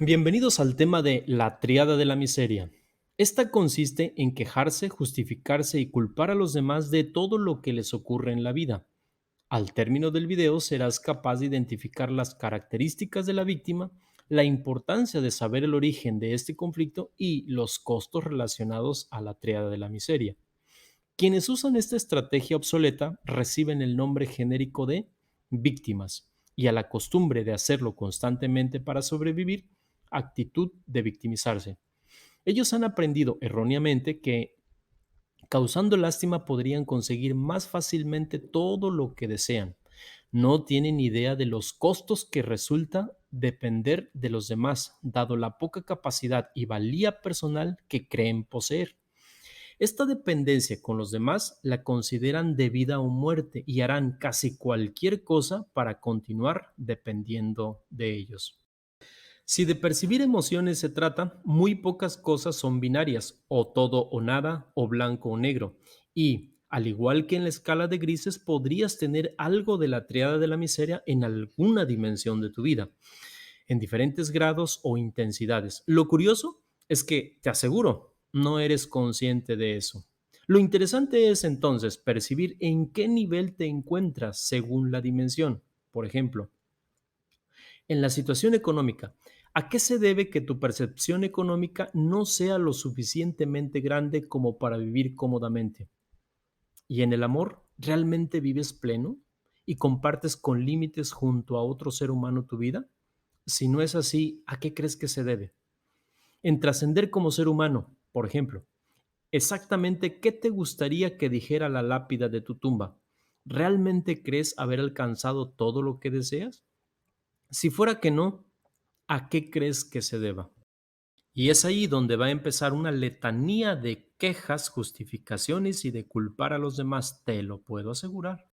Bienvenidos al tema de la tríada de la miseria. Esta consiste en quejarse, justificarse y culpar a los demás de todo lo que les ocurre en la vida. Al término del video serás capaz de identificar las características de la víctima, la importancia de saber el origen de este conflicto y los costos relacionados a la tríada de la miseria. Quienes usan esta estrategia obsoleta reciben el nombre genérico de víctimas y a la costumbre de hacerlo constantemente para sobrevivir, actitud de victimizarse. Ellos han aprendido erróneamente que causando lástima podrían conseguir más fácilmente todo lo que desean. No tienen idea de los costos que resulta depender de los demás, dado la poca capacidad y valía personal que creen poseer. Esta dependencia con los demás la consideran de vida o muerte y harán casi cualquier cosa para continuar dependiendo de ellos. Si de percibir emociones se trata, muy pocas cosas son binarias, o todo o nada, o blanco o negro. Y, al igual que en la escala de grises, podrías tener algo de la triada de la miseria en alguna dimensión de tu vida, en diferentes grados o intensidades. Lo curioso es que, te aseguro, no eres consciente de eso. Lo interesante es entonces percibir en qué nivel te encuentras según la dimensión. Por ejemplo, en la situación económica, ¿a qué se debe que tu percepción económica no sea lo suficientemente grande como para vivir cómodamente? ¿Y en el amor, realmente vives pleno y compartes con límites junto a otro ser humano tu vida? Si no es así, ¿a qué crees que se debe? En trascender como ser humano, por ejemplo, exactamente qué te gustaría que dijera la lápida de tu tumba. ¿Realmente crees haber alcanzado todo lo que deseas? Si fuera que no, ¿a qué crees que se deba? Y es ahí donde va a empezar una letanía de quejas, justificaciones y de culpar a los demás, te lo puedo asegurar.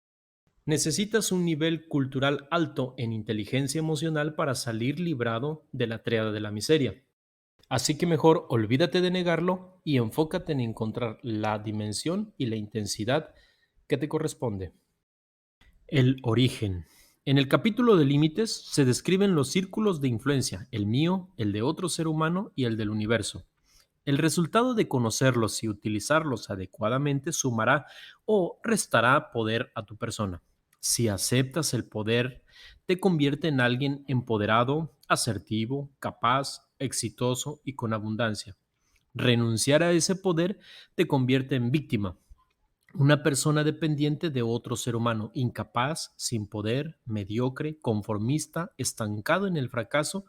Necesitas un nivel cultural alto en inteligencia emocional para salir librado de la triada de la miseria. Así que mejor olvídate de negarlo y enfócate en encontrar la dimensión y la intensidad que te corresponde. El origen. En el capítulo de límites se describen los círculos de influencia, el mío, el de otro ser humano y el del universo. El resultado de conocerlos y utilizarlos adecuadamente sumará o restará poder a tu persona. Si aceptas el poder, te convierte en alguien empoderado, asertivo, capaz, exitoso y con abundancia. Renunciar a ese poder te convierte en víctima, una persona dependiente de otro ser humano, incapaz, sin poder, mediocre, conformista, estancado en el fracaso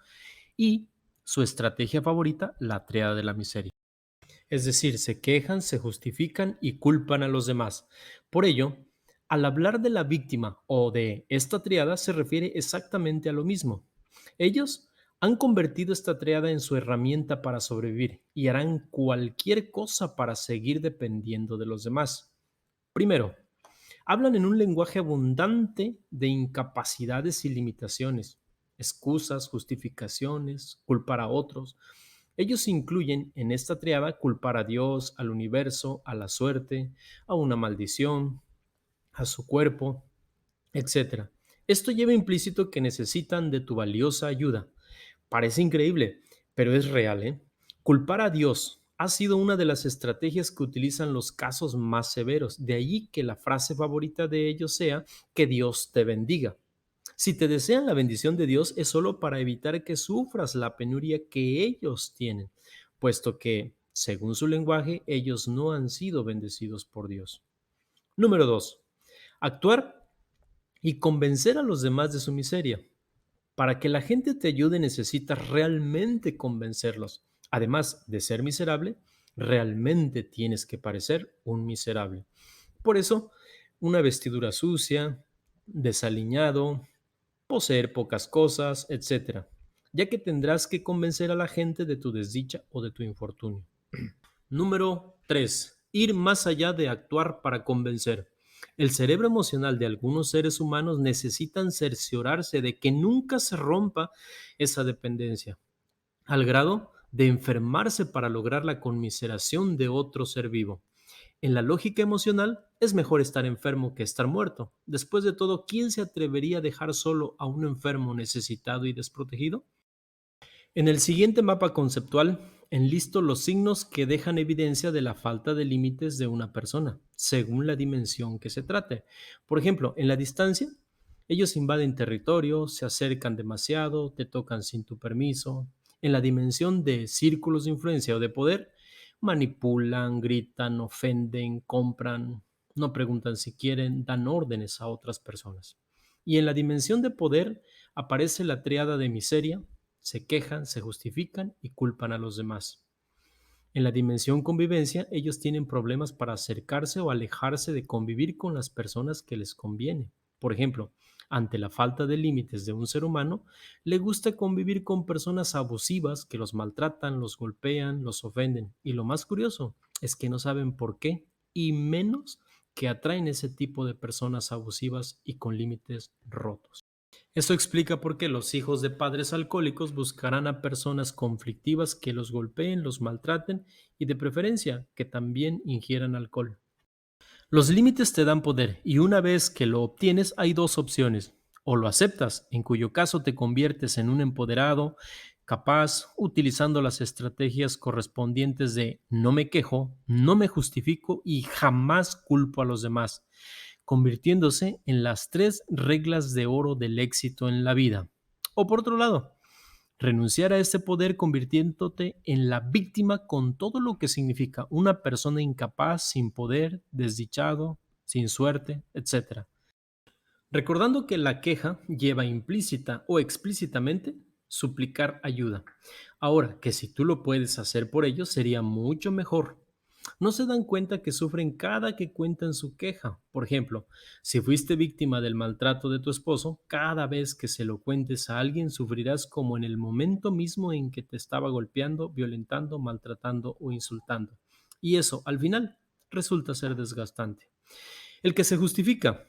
y su estrategia favorita, la tríada de la miseria. Es decir, se quejan, se justifican y culpan a los demás. Por ello, al hablar de la víctima o de esta triada se refiere exactamente a lo mismo. Ellos han convertido esta triada en su herramienta para sobrevivir y harán cualquier cosa para seguir dependiendo de los demás. Primero, hablan en un lenguaje abundante de incapacidades y limitaciones, excusas, justificaciones, culpar a otros. Ellos incluyen en esta triada culpar a Dios, al universo, a la suerte, a una maldición, a su cuerpo, etcétera. Esto lleva implícito que necesitan de tu valiosa ayuda. Parece increíble, pero es real, ¿eh? Culpar a Dios ha sido una de las estrategias que utilizan los casos más severos. De allí que la frase favorita de ellos sea que Dios te bendiga. Si te desean la bendición de Dios es solo para evitar que sufras la penuria que ellos tienen, puesto que, según su lenguaje, ellos no han sido bendecidos por Dios. Número 2. Actuar y convencer a los demás de su miseria. Para que la gente te ayude necesitas realmente convencerlos. Además de ser miserable, realmente tienes que parecer un miserable. Por eso, una vestidura sucia, desaliñado, poseer pocas cosas, etcétera, ya que tendrás que convencer a la gente de tu desdicha o de tu infortunio. Número 3. Ir más allá de actuar para convencer. El cerebro emocional de algunos seres humanos necesitan cerciorarse de que nunca se rompa esa dependencia, al grado de enfermarse para lograr la conmiseración de otro ser vivo. En la lógica emocional, es mejor estar enfermo que estar muerto. Después de todo, ¿quién se atrevería a dejar solo a un enfermo necesitado y desprotegido? En el siguiente mapa conceptual, enlisto los signos que dejan evidencia de la falta de límites de una persona, según la dimensión que se trate. Por ejemplo, en la distancia, ellos invaden territorio, se acercan demasiado, te tocan sin tu permiso. En la dimensión de círculos de influencia o de poder, manipulan, gritan, ofenden, compran, no preguntan si quieren, dan órdenes a otras personas. Y en la dimensión de poder aparece la triada de miseria, se quejan, se justifican y culpan a los demás. En la dimensión convivencia, ellos tienen problemas para acercarse o alejarse de convivir con las personas que les conviene. Por ejemplo, ante la falta de límites de un ser humano, le gusta convivir con personas abusivas que los maltratan, los golpean, los ofenden. Y lo más curioso es que no saben por qué, y menos que atraen ese tipo de personas abusivas y con límites rotos. Eso explica por qué los hijos de padres alcohólicos buscarán a personas conflictivas que los golpeen, los maltraten y de preferencia que también ingieran alcohol. Los límites te dan poder y una vez que lo obtienes hay dos opciones. O lo aceptas, en cuyo caso te conviertes en un empoderado, capaz, utilizando las estrategias correspondientes de no me quejo, no me justifico y jamás culpo a los demás, convirtiéndose en las tres reglas de oro del éxito en la vida. O por otro lado, renunciar a este poder convirtiéndote en la víctima con todo lo que significa una persona incapaz, sin poder, desdichado, sin suerte, etcétera. Recordando que la queja lleva implícita o explícitamente suplicar ayuda. Ahora, que si tú lo puedes hacer por ellos, sería mucho mejor. No se dan cuenta que sufren cada que cuentan su queja. Por ejemplo, si fuiste víctima del maltrato de tu esposo, cada vez que se lo cuentes a alguien sufrirás como en el momento mismo en que te estaba golpeando, violentando, maltratando o insultando. Y eso, al final, resulta ser desgastante. El que se justifica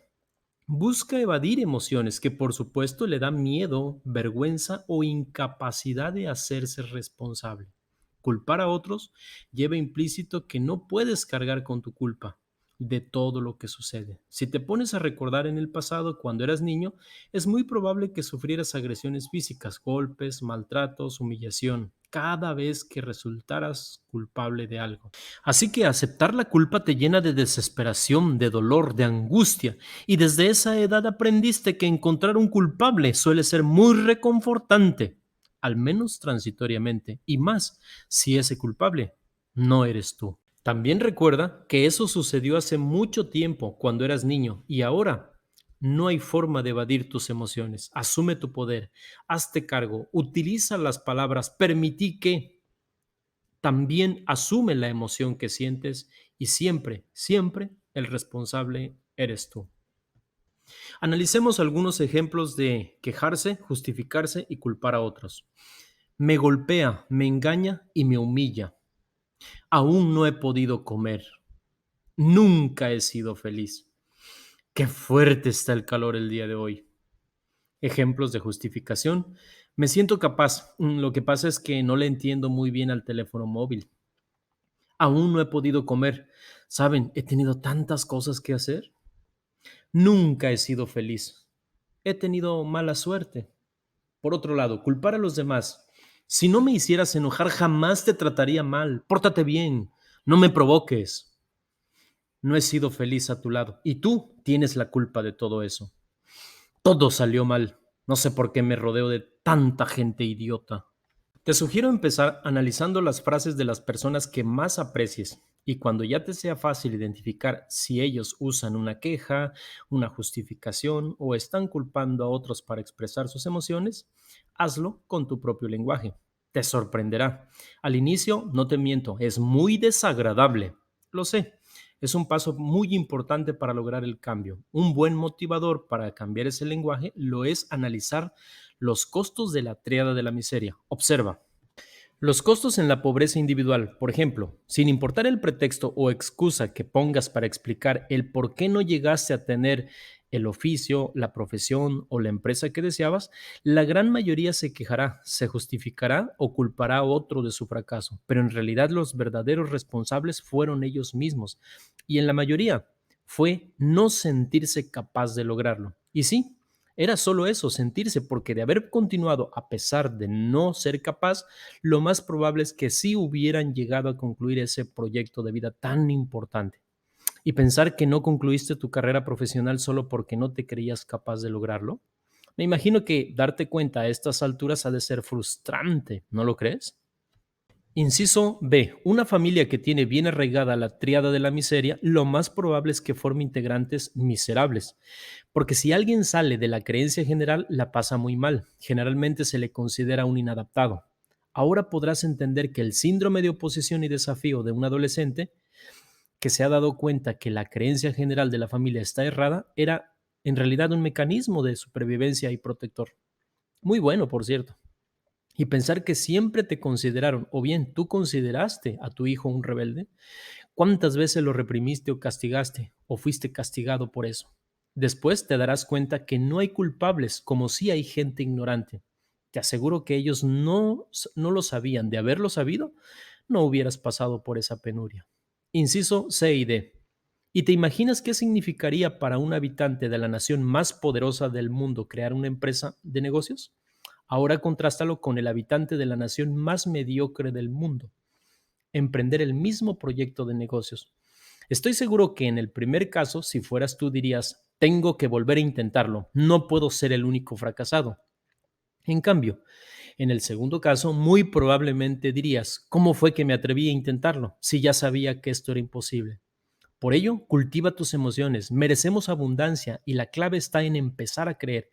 busca evadir emociones que por supuesto le dan miedo, vergüenza o incapacidad de hacerse responsable. Culpar a otros lleva implícito que no puedes cargar con tu culpa de todo lo que sucede. Si te pones a recordar en el pasado cuando eras niño, es muy probable que sufrieras agresiones físicas, golpes, maltratos, humillación, cada vez que resultaras culpable de algo. Así que aceptar la culpa te llena de desesperación, de dolor, de angustia, y desde esa edad aprendiste que encontrar un culpable suele ser muy reconfortante, al menos transitoriamente, y más si ese culpable no eres tú. También recuerda que eso sucedió hace mucho tiempo, cuando eras niño, y ahora no hay forma de evadir tus emociones. Asume tu poder, hazte cargo, utiliza las palabras permití que, también asume la emoción que sientes y siempre, siempre el responsable eres tú. Analicemos algunos ejemplos de quejarse, justificarse y culpar a otros. Me golpea, me engaña y me humilla. Aún no he podido comer. Nunca he sido feliz. Qué fuerte está el calor el día de hoy. Ejemplos de justificación. Me siento capaz. Lo que pasa es que no le entiendo muy bien al teléfono móvil. Aún no he podido comer. ¿Saben? He tenido tantas cosas que hacer. Nunca he sido feliz. He tenido mala suerte. Por otro lado, culpar a los demás. Si no me hicieras enojar, jamás te trataría mal. Pórtate bien. No me provoques. No he sido feliz a tu lado. Y tú tienes la culpa de todo eso. Todo salió mal. No sé por qué me rodeo de tanta gente idiota. Te sugiero empezar analizando las frases de las personas que más aprecies y cuando ya te sea fácil identificar si ellos usan una queja, una justificación o están culpando a otros para expresar sus emociones, hazlo con tu propio lenguaje. Te sorprenderá. Al inicio, no te miento, es muy desagradable. Lo sé. Es un paso muy importante para lograr el cambio. Un buen motivador para cambiar ese lenguaje lo es analizar los costos de la tríada de la miseria. Observa. Los costos en la pobreza individual, por ejemplo, sin importar el pretexto o excusa que pongas para explicar el por qué no llegaste a tener el oficio, la profesión o la empresa que deseabas, la gran mayoría se quejará, se justificará o culpará a otro de su fracaso, pero en realidad los verdaderos responsables fueron ellos mismos y en la mayoría fue no sentirse capaz de lograrlo. Y sí, Era solo eso, sentirse, porque de haber continuado a pesar de no ser capaz, lo más probable es que sí hubieran llegado a concluir ese proyecto de vida tan importante. Y pensar que no concluiste tu carrera profesional solo porque no te creías capaz de lograrlo. Me imagino que darte cuenta a estas alturas ha de ser frustrante, ¿no lo crees? Inciso B. Una familia que tiene bien arraigada la tríada de la miseria, lo más probable es que forme integrantes miserables. Porque si alguien sale de la creencia general, la pasa muy mal. Generalmente se le considera un inadaptado. Ahora podrás entender que el síndrome de oposición y desafío de un adolescente que se ha dado cuenta que la creencia general de la familia está errada era en realidad un mecanismo de supervivencia y protector. Muy bueno, por cierto. Y pensar que siempre te consideraron, o bien tú consideraste a tu hijo un rebelde, ¿cuántas veces lo reprimiste o castigaste, o fuiste castigado por eso? Después te darás cuenta que no hay culpables, como sí hay gente ignorante. Te aseguro que ellos no lo sabían. De haberlo sabido, no hubieras pasado por esa penuria. Inciso C y D. ¿Y te imaginas qué significaría para un habitante de la nación más poderosa del mundo crear una empresa de negocios? Ahora contrástalo con el habitante de la nación más mediocre del mundo, emprender el mismo proyecto de negocios. Estoy seguro que en el primer caso, si fueras tú, dirías, tengo que volver a intentarlo, no puedo ser el único fracasado. En cambio, en el segundo caso, muy probablemente dirías, ¿cómo fue que me atreví a intentarlo si ya sabía que esto era imposible? Por ello, cultiva tus emociones, merecemos abundancia y la clave está en empezar a creer.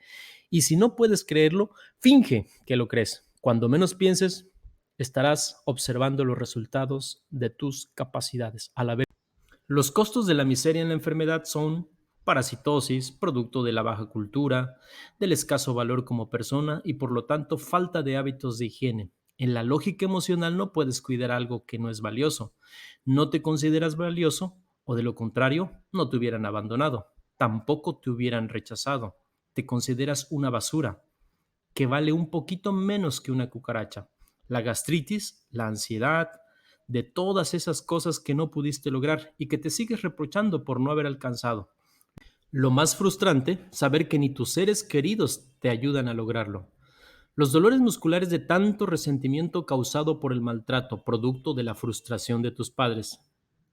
Y si no puedes creerlo, finge que lo crees. Cuando menos pienses, estarás observando los resultados de tus capacidades. A la vez, los costos de la miseria en la enfermedad son parasitosis, producto de la baja cultura, del escaso valor como persona y por lo tanto falta de hábitos de higiene. En la lógica emocional no puedes cuidar algo que no es valioso. No te consideras valioso o de lo contrario, no te hubieran abandonado. Tampoco te hubieran rechazado. Te consideras una basura que vale un poquito menos que una cucaracha. La gastritis, la ansiedad, de todas esas cosas que no pudiste lograr y que te sigues reprochando por no haber alcanzado. Lo más frustrante, saber que ni tus seres queridos te ayudan a lograrlo. Los dolores musculares de tanto resentimiento causado por el maltrato, producto de la frustración de tus padres.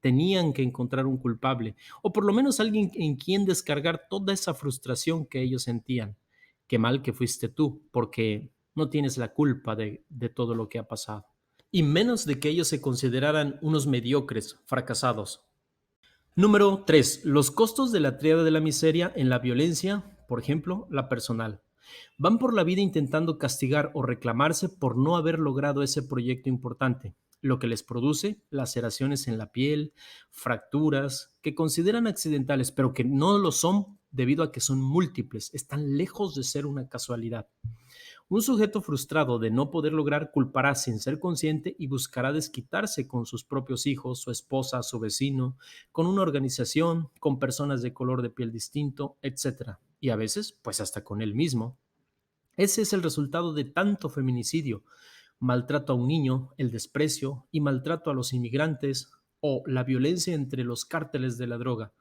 Tenían que encontrar un culpable, o por lo menos alguien en quien descargar toda esa frustración que ellos sentían. Qué mal que fuiste tú, porque no tienes la culpa de todo lo que ha pasado. Y menos de que ellos se consideraran unos mediocres, fracasados. Número 3. Los costos de la tríada de la miseria en la violencia, por ejemplo, la personal. Van por la vida intentando castigar o reclamarse por no haber logrado ese proyecto importante, lo que les produce laceraciones en la piel, fracturas, que consideran accidentales, pero que no lo son debido a que son múltiples, están lejos de ser una casualidad. Un sujeto frustrado de no poder lograr culpará sin ser consciente y buscará desquitarse con sus propios hijos, su esposa, su vecino, con una organización, con personas de color de piel distinto, etcétera. Y a veces, pues hasta con él mismo. Ese es el resultado de tanto feminicidio, maltrato a un niño, el desprecio y maltrato a los inmigrantes o la violencia entre los cárteles de la droga.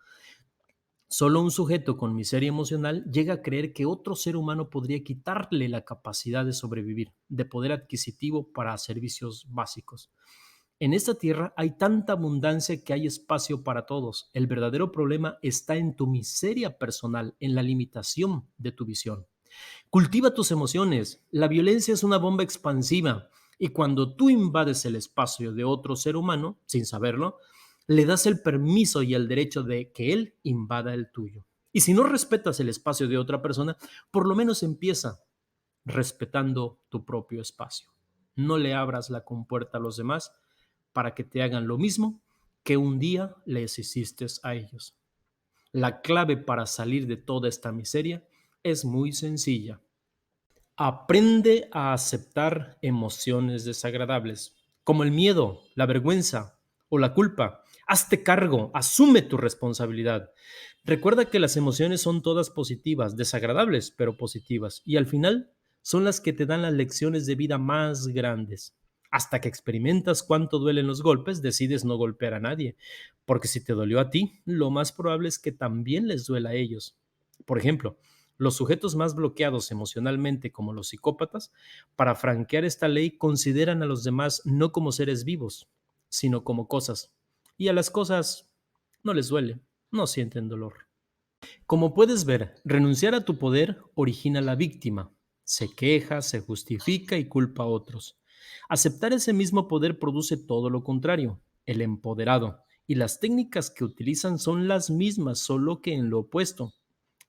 Solo un sujeto con miseria emocional llega a creer que otro ser humano podría quitarle la capacidad de sobrevivir, de poder adquisitivo para servicios básicos. En esta tierra hay tanta abundancia que hay espacio para todos. El verdadero problema está en tu miseria personal, en la limitación de tu visión. Cultiva tus emociones. La violencia es una bomba expansiva y cuando tú invades el espacio de otro ser humano, sin saberlo, le das el permiso y el derecho de que él invada el tuyo. Y si no respetas el espacio de otra persona, por lo menos empieza respetando tu propio espacio. No le abras la compuerta a los demás para que te hagan lo mismo que un día les hiciste a ellos. La clave para salir de toda esta miseria es muy sencilla. Aprende a aceptar emociones desagradables, como el miedo, la vergüenza o la culpa. Hazte cargo, asume tu responsabilidad. Recuerda que las emociones son todas positivas, desagradables, pero positivas, y al final son las que te dan las lecciones de vida más grandes. Hasta que experimentas cuánto duelen los golpes, decides no golpear a nadie, porque si te dolió a ti, lo más probable es que también les duela a ellos. Por ejemplo, Los sujetos más bloqueados emocionalmente, como los psicópatas, para franquear esta ley consideran a los demás no como seres vivos, sino como cosas. Y a las cosas no les duele, no sienten dolor. Como puedes ver, renunciar a tu poder origina la víctima. Se queja, se justifica y culpa a otros. Aceptar ese mismo poder produce todo lo contrario, el empoderado. Y las técnicas que utilizan son las mismas, solo que en lo opuesto.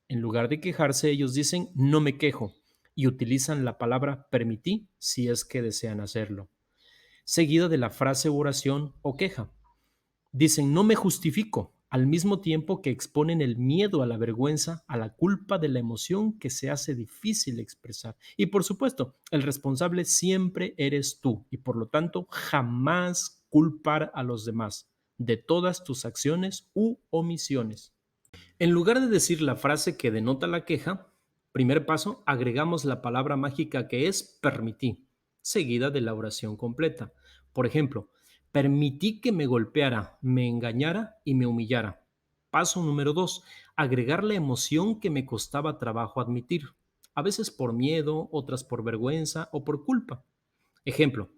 En lugar de quejarse, ellos dicen no me quejo y utilizan la palabra permití si es que desean hacerlo, seguido de la frase oración o queja. Dicen no me justifico, al mismo tiempo que exponen el miedo a la vergüenza, a la culpa de la emoción que se hace difícil expresar. Y por supuesto, el responsable siempre eres tú y por lo tanto jamás culpar a los demás de todas tus acciones u omisiones. En lugar de decir la frase que denota la queja, primer paso, agregamos la palabra mágica que es permití, seguida de la oración completa. Por ejemplo, permití que me golpeara, me engañara y me humillara. Paso número 2, agregar la emoción que me costaba trabajo admitir, a veces por miedo, otras por vergüenza o por culpa. Ejemplo,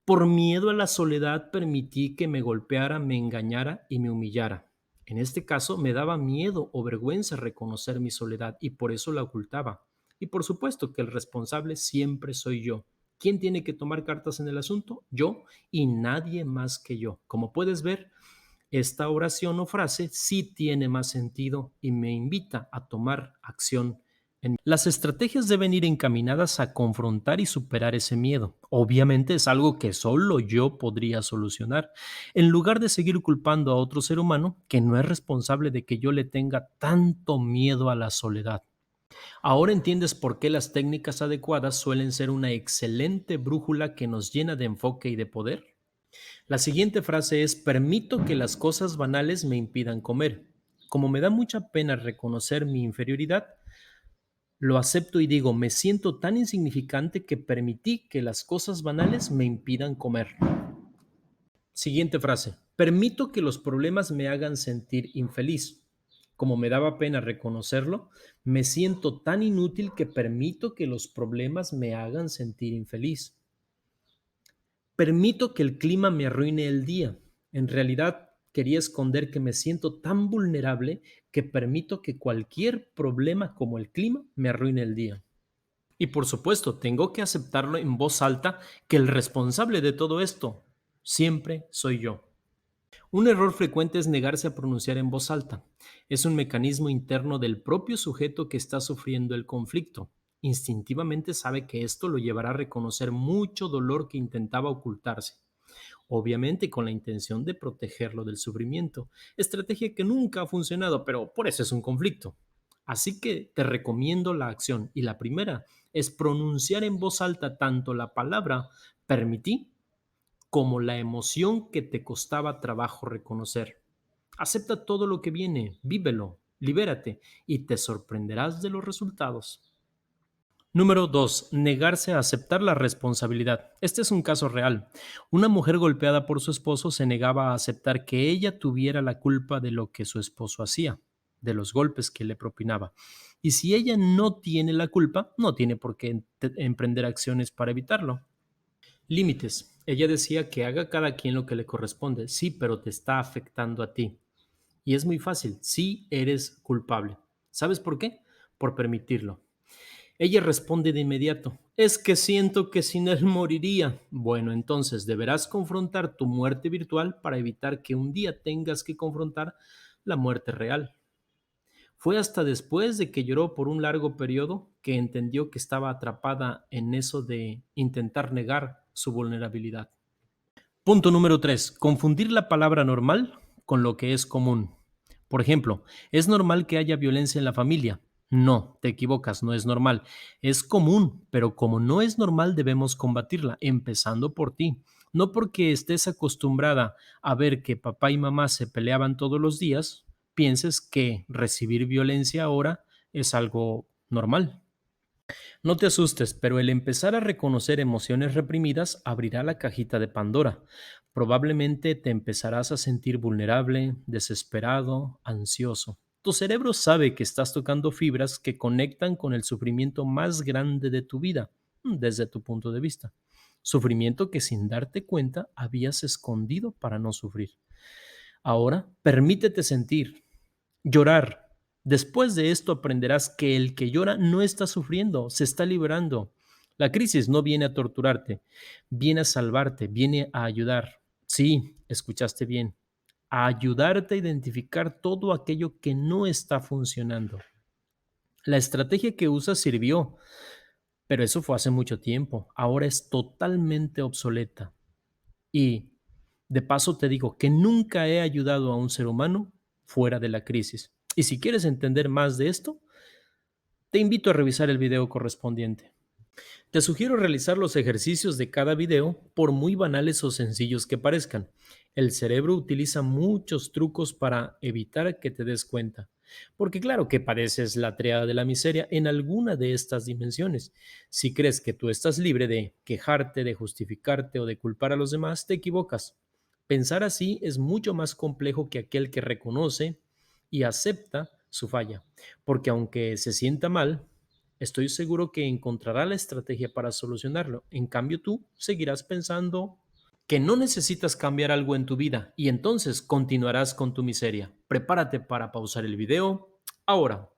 por miedo a la soledad permití que me golpeara, me engañara y me humillara. En este caso me daba miedo o vergüenza reconocer mi soledad y por eso la ocultaba. Y por supuesto que el responsable siempre soy yo. ¿Quién tiene que tomar cartas en el asunto? Yo y nadie más que yo. Como puedes ver, esta oración o frase sí tiene más sentido y me invita a tomar acción. Las estrategias deben ir encaminadas a confrontar y superar ese miedo. Obviamente es algo que solo yo podría solucionar, en lugar de seguir culpando a otro ser humano que no es responsable de que yo le tenga tanto miedo a la soledad. Ahora entiendes por qué las técnicas adecuadas suelen ser una excelente brújula que nos llena de enfoque y de poder. La siguiente frase es, permito que las cosas banales me impidan comer. Como me da mucha pena reconocer mi inferioridad, lo acepto y digo, me siento tan insignificante que permití que las cosas banales me impidan comer. Siguiente frase. Permito que los problemas me hagan sentir infeliz. Como me daba pena reconocerlo, me siento tan inútil que permito que los problemas me hagan sentir infeliz. Permito que el clima me arruine el día. En realidad, quería esconder que me siento tan vulnerable que permito que cualquier problema como el clima me arruine el día. Y por supuesto, tengo que aceptarlo en voz alta que el responsable de todo esto siempre soy yo. Un error frecuente es negarse a pronunciar en voz alta. Es un mecanismo interno del propio sujeto que está sufriendo el conflicto. Instintivamente sabe que esto lo llevará a reconocer mucho dolor que intentaba ocultarse, obviamente con la intención de protegerlo del sufrimiento, estrategia que nunca ha funcionado, pero por eso es un conflicto. Así que te recomiendo la acción y la primera es pronunciar en voz alta tanto la palabra permití como la emoción que te costaba trabajo reconocer. Acepta todo lo que viene, vívelo, libérate y te sorprenderás de los resultados. Número 2. Negarse a aceptar la responsabilidad. Este es un caso real. Una mujer golpeada por su esposo se negaba a aceptar que ella tuviera la culpa de lo que su esposo hacía, de los golpes que le propinaba. Y si ella no tiene la culpa, no tiene por qué emprender acciones para evitarlo. Límites. Ella decía que haga cada quien lo que le corresponde. Sí, pero te está afectando a ti. Y es muy fácil. Sí, eres culpable. ¿Sabes por qué? Por permitirlo. Ella responde de inmediato, es que siento que sin él moriría. Bueno, entonces deberás confrontar tu muerte virtual para evitar que un día tengas que confrontar la muerte real. Fue hasta después de que lloró por un largo periodo que entendió que estaba atrapada en eso de intentar negar su vulnerabilidad. Punto número 3. Confundir la palabra normal con lo que es común. Por ejemplo, ¿es normal que haya violencia en la familia? No, te equivocas, no es normal. Es común, pero como no es normal debemos combatirla, empezando por ti. No porque estés acostumbrada a ver que papá y mamá se peleaban todos los días, pienses que recibir violencia ahora es algo normal. No te asustes, pero el empezar a reconocer emociones reprimidas abrirá la cajita de Pandora. Probablemente te empezarás a sentir vulnerable, desesperado, ansioso. Tu cerebro sabe que estás tocando fibras que conectan con el sufrimiento más grande de tu vida, desde tu punto de vista. Sufrimiento que sin darte cuenta habías escondido para no sufrir. Ahora, permítete sentir, llorar. Después de esto aprenderás que el que llora no está sufriendo, se está liberando. La crisis no viene a torturarte, viene a salvarte, viene a ayudar. Sí, escuchaste bien, a ayudarte a identificar todo aquello que no está funcionando. La estrategia que usas sirvió, pero eso fue hace mucho tiempo. Ahora es totalmente obsoleta. Y de paso te digo que nunca he ayudado a un ser humano fuera de la crisis. Y si quieres entender más de esto, te invito a revisar el video correspondiente. Te sugiero realizar los ejercicios de cada video, por muy banales o sencillos que parezcan. El cerebro utiliza muchos trucos para evitar que te des cuenta. Porque claro que padeces la triada de la miseria en alguna de estas dimensiones. Si crees que tú estás libre de quejarte, de justificarte o de culpar a los demás, te equivocas. Pensar así es mucho más complejo que aquel que reconoce y acepta su falla. Porque aunque se sienta mal, estoy seguro que encontrará la estrategia para solucionarlo. En cambio, tú seguirás pensando que no necesitas cambiar algo en tu vida y entonces continuarás con tu miseria. Prepárate para pausar el video ahora.